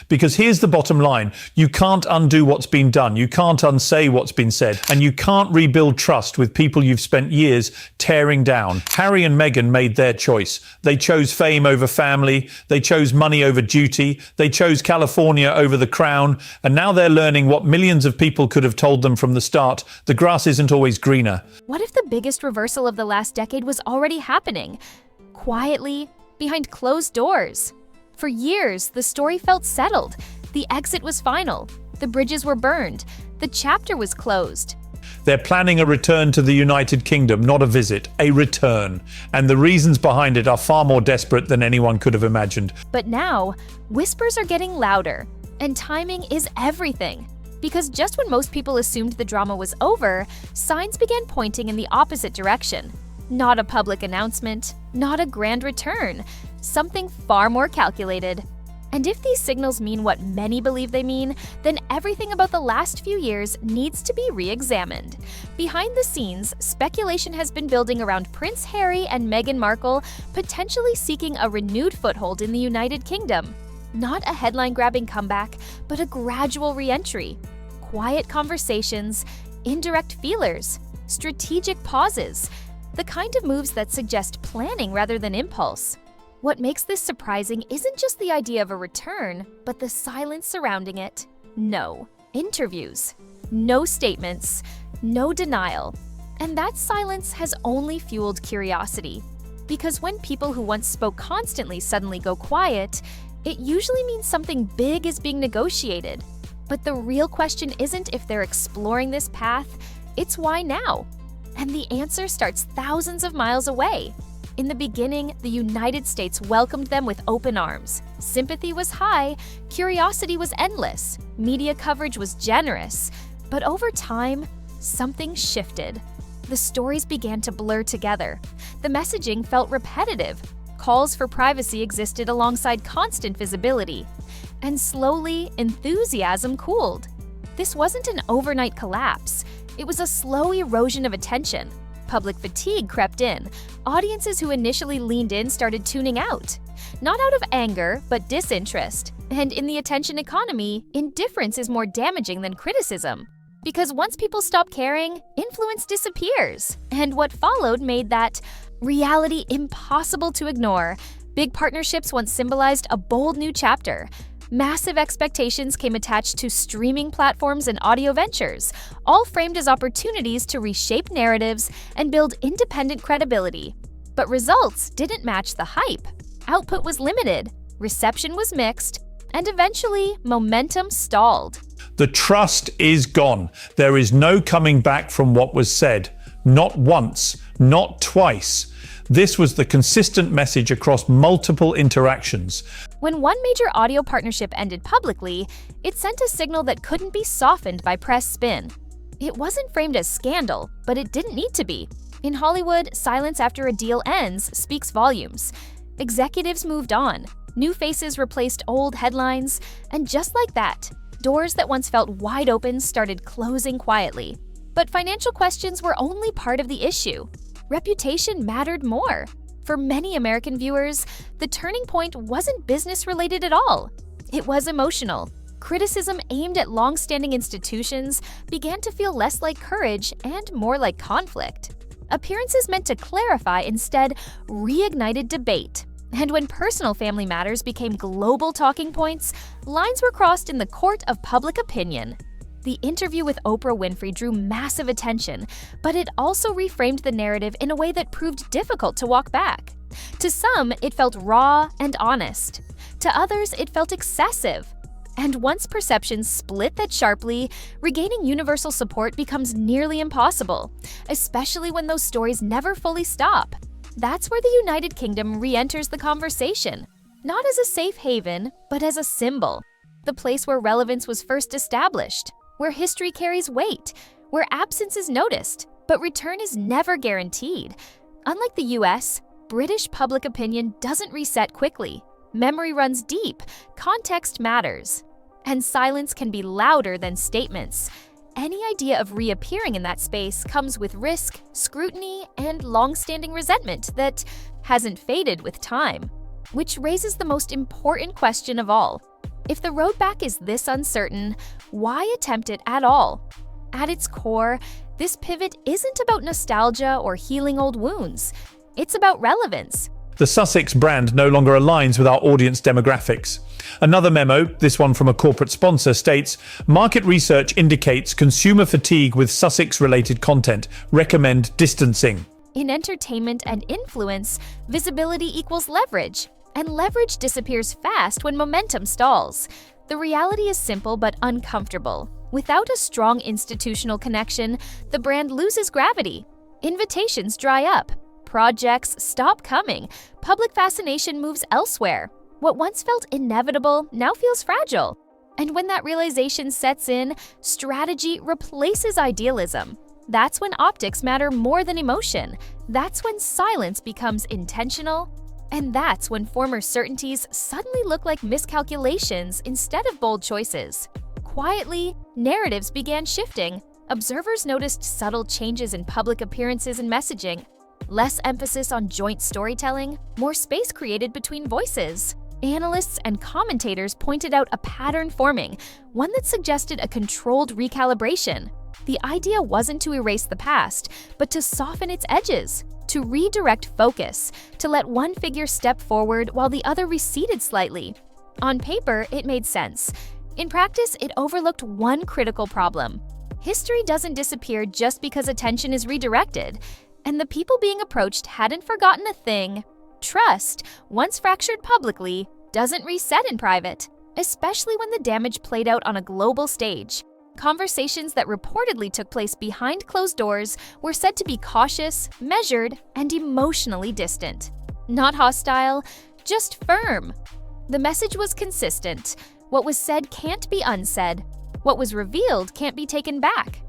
Because here's the bottom line. You can't undo what's been done. You can't unsay what's been said. And you can't rebuild trust with people you've spent years tearing down. Harry and Meghan made their choice. They chose fame over family. They chose money over duty. They chose California over the crown. And now they're learning what millions of people could have told them from the start. The grass isn't always greener. What if the biggest reversal of the last decade was already happening? Quietly, behind closed doors. For years, the story felt settled. The exit was final. The bridges were burned. The chapter was closed. They're planning a return to the United Kingdom, not a visit, a return. And the reasons behind it are far more desperate than anyone could have imagined. But now, whispers are getting louder, and timing is everything. Because just when most people assumed the drama was over, signs began pointing in the opposite direction. Not a public announcement, not a grand return, something far more calculated. And if these signals mean what many believe they mean, then everything about the last few years needs to be re-examined. Behind the scenes, speculation has been building around Prince Harry and Meghan Markle potentially seeking a renewed foothold in the United Kingdom. Not a headline-grabbing comeback, but a gradual re-entry. Quiet conversations, indirect feelers, strategic pauses, the kind of moves that suggest planning rather than impulse. What makes this surprising isn't just the idea of a return, but the silence surrounding it. No interviews, no statements, no denial. And that silence has only fueled curiosity. Because when people who once spoke constantly suddenly go quiet, it usually means something big is being negotiated. But the real question isn't if they're exploring this path, it's why now. And the answer starts thousands of miles away. In the beginning, the United States welcomed them with open arms. Sympathy was high, curiosity was endless, media coverage was generous. But over time, something shifted. The stories began to blur together. The messaging felt repetitive. Calls for privacy existed alongside constant visibility. And slowly, enthusiasm cooled. This wasn't an overnight collapse. It was a slow erosion of attention. Public fatigue crept in. Audiences who initially leaned in started tuning out. Not out of anger, but disinterest. And in the attention economy, indifference is more damaging than criticism. Because once people stop caring, influence disappears. And what followed made that reality impossible to ignore. Big partnerships once symbolized a bold new chapter. Massive expectations came attached to streaming platforms and audio ventures, all framed as opportunities to reshape narratives and build independent credibility. But results didn't match the hype. Output was limited, reception was mixed, and eventually, momentum stalled. The trust is gone. There is no coming back from what was said. Not once, not twice. This was the consistent message across multiple interactions. When one major audio partnership ended publicly, it sent a signal that couldn't be softened by press spin. It wasn't framed as scandal, but it didn't need to be. In Hollywood, silence after a deal ends speaks volumes. Executives moved on, new faces replaced old headlines, and just like that, doors that once felt wide open started closing quietly. But financial questions were only part of the issue. Reputation mattered more. For many American viewers, the turning point wasn't business-related at all. It was emotional. Criticism aimed at long-standing institutions began to feel less like courage and more like conflict. Appearances meant to clarify instead reignited debate. And when personal family matters became global talking points, lines were crossed in the court of public opinion. The interview with Oprah Winfrey drew massive attention, but it also reframed the narrative in a way that proved difficult to walk back. To some, it felt raw and honest. To others, it felt excessive. And once perceptions split that sharply, regaining universal support becomes nearly impossible, especially when those stories never fully stop. That's where the United Kingdom re-enters the conversation, not as a safe haven, but as a symbol, the place where relevance was first established, where history carries weight, where absence is noticed, but return is never guaranteed. Unlike the US, British public opinion doesn't reset quickly. Memory runs deep, context matters, and silence can be louder than statements. Any idea of reappearing in that space comes with risk, scrutiny, and long-standing resentment that hasn't faded with time. Which raises the most important question of all. If the road back is this uncertain, why attempt it at all? At its core, this pivot isn't about nostalgia or healing old wounds. It's about relevance. The Sussex brand no longer aligns with our audience demographics. Another memo, this one from a corporate sponsor, states, market research indicates consumer fatigue with Sussex-related content. Recommend distancing. In entertainment and influence, visibility equals leverage, and leverage disappears fast when momentum stalls. The reality is simple but uncomfortable. Without a strong institutional connection, the brand loses gravity. Invitations dry up. Projects stop coming. Public fascination moves elsewhere. What once felt inevitable now feels fragile. And when that realization sets in, strategy replaces idealism. That's when optics matter more than emotion. That's when silence becomes intentional. And that's when former certainties suddenly look like miscalculations instead of bold choices. Quietly, narratives began shifting. Observers noticed subtle changes in public appearances and messaging. Less emphasis on joint storytelling, more space created between voices. Analysts and commentators pointed out a pattern forming, one that suggested a controlled recalibration. The idea wasn't to erase the past, but to soften its edges, to redirect focus, to let one figure step forward while the other receded slightly. On paper, it made sense. In practice, it overlooked one critical problem. History doesn't disappear just because attention is redirected. And the people being approached hadn't forgotten a thing. Trust, once fractured publicly, doesn't reset in private, especially when the damage played out on a global stage. Conversations that reportedly took place behind closed doors were said to be cautious, measured, and emotionally distant. Not hostile, just firm. The message was consistent. What was said can't be unsaid. What was revealed can't be taken back.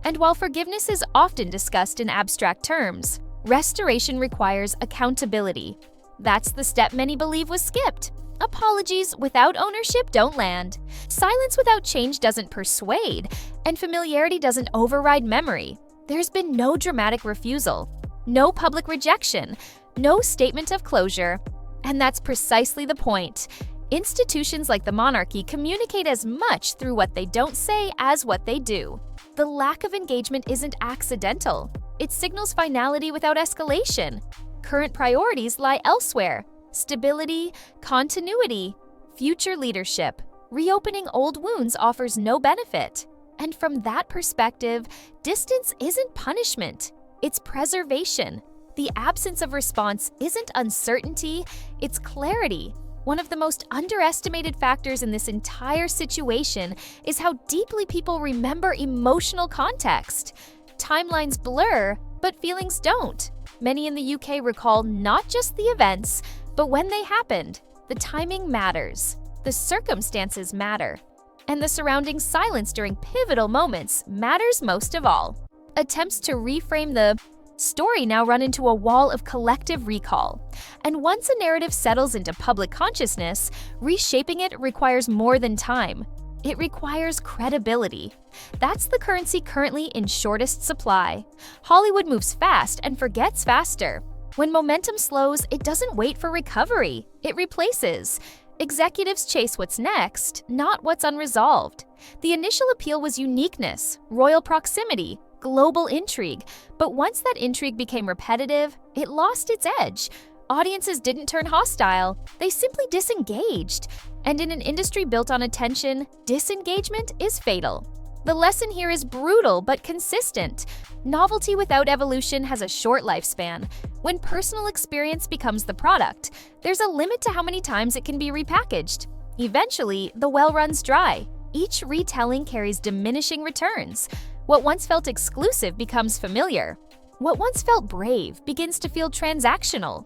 And while forgiveness is often discussed in abstract terms, restoration requires accountability. That's the step many believe was skipped. Apologies without ownership don't land. Silence without change doesn't persuade, and familiarity doesn't override memory. There's been no dramatic refusal, no public rejection, no statement of closure. And that's precisely the point. Institutions like the monarchy communicate as much through what they don't say as what they do. The lack of engagement isn't accidental. It signals finality without escalation. Current priorities lie elsewhere. Stability, continuity, future leadership. Reopening old wounds offers no benefit. And from that perspective, distance isn't punishment. It's preservation. The absence of response isn't uncertainty, it's clarity. One of the most underestimated factors in this entire situation is how deeply people remember emotional context. Timelines blur, but feelings don't. Many in the UK recall not just the events, but when they happened. The timing matters. The circumstances matter. And the surrounding silence during pivotal moments matters most of all. Attempts to reframe the story now run into a wall of collective recall. And once a narrative settles into public consciousness, reshaping it requires more than time. It requires credibility. That's the currency currently in shortest supply. Hollywood moves fast and forgets faster. When momentum slows, it doesn't wait for recovery. It replaces. Executives chase what's next, not what's unresolved. The initial appeal was uniqueness, royal proximity, global intrigue, but once that intrigue became repetitive, it lost its edge. Audiences didn't turn hostile, they simply disengaged. And in an industry built on attention, disengagement is fatal. The lesson here is brutal but consistent. Novelty without evolution has a short lifespan. When personal experience becomes the product, there's a limit to how many times it can be repackaged. Eventually, the well runs dry. Each retelling carries diminishing returns. What once felt exclusive becomes familiar. What once felt brave begins to feel transactional.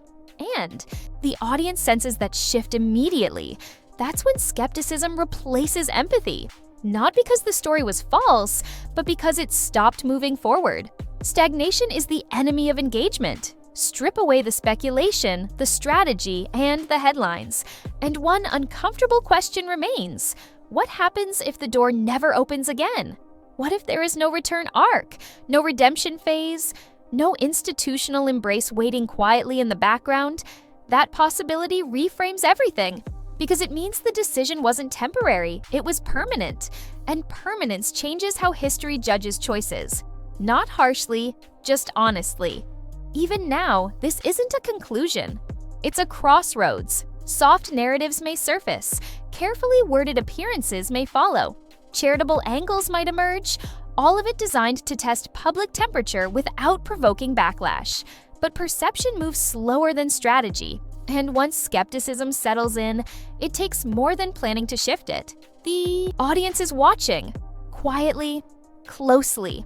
And the audience senses that shift immediately. That's when skepticism replaces empathy. Not because the story was false, but because it stopped moving forward. Stagnation is the enemy of engagement. Strip away the speculation, the strategy, and the headlines. And one uncomfortable question remains. What happens if the door never opens again? What if there is no return arc, no redemption phase, no institutional embrace waiting quietly in the background? That possibility reframes everything. Because it means the decision wasn't temporary, it was permanent. And permanence changes how history judges choices. Not harshly, just honestly. Even now, this isn't a conclusion. It's a crossroads. Soft narratives may surface, carefully worded appearances may follow, charitable angles might emerge, all of it designed to test public temperature without provoking backlash. But perception moves slower than strategy, and once skepticism settles in, it takes more than planning to shift it. The audience is watching, quietly, closely,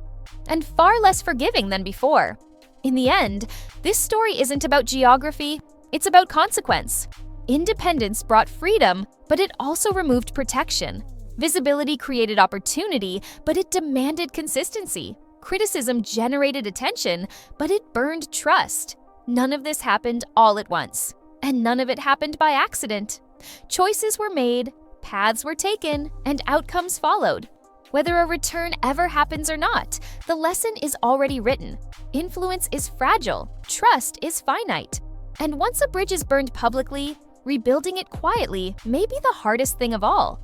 and far less forgiving than before. In the end, this story isn't about geography, it's about consequence. Independence brought freedom, but it also removed protection. Visibility created opportunity, but it demanded consistency. Criticism generated attention, but it burned trust. None of this happened all at once, and none of it happened by accident. Choices were made, paths were taken, and outcomes followed. Whether a return ever happens or not, the lesson is already written. Influence is fragile, trust is finite. And once a bridge is burned publicly, rebuilding it quietly may be the hardest thing of all.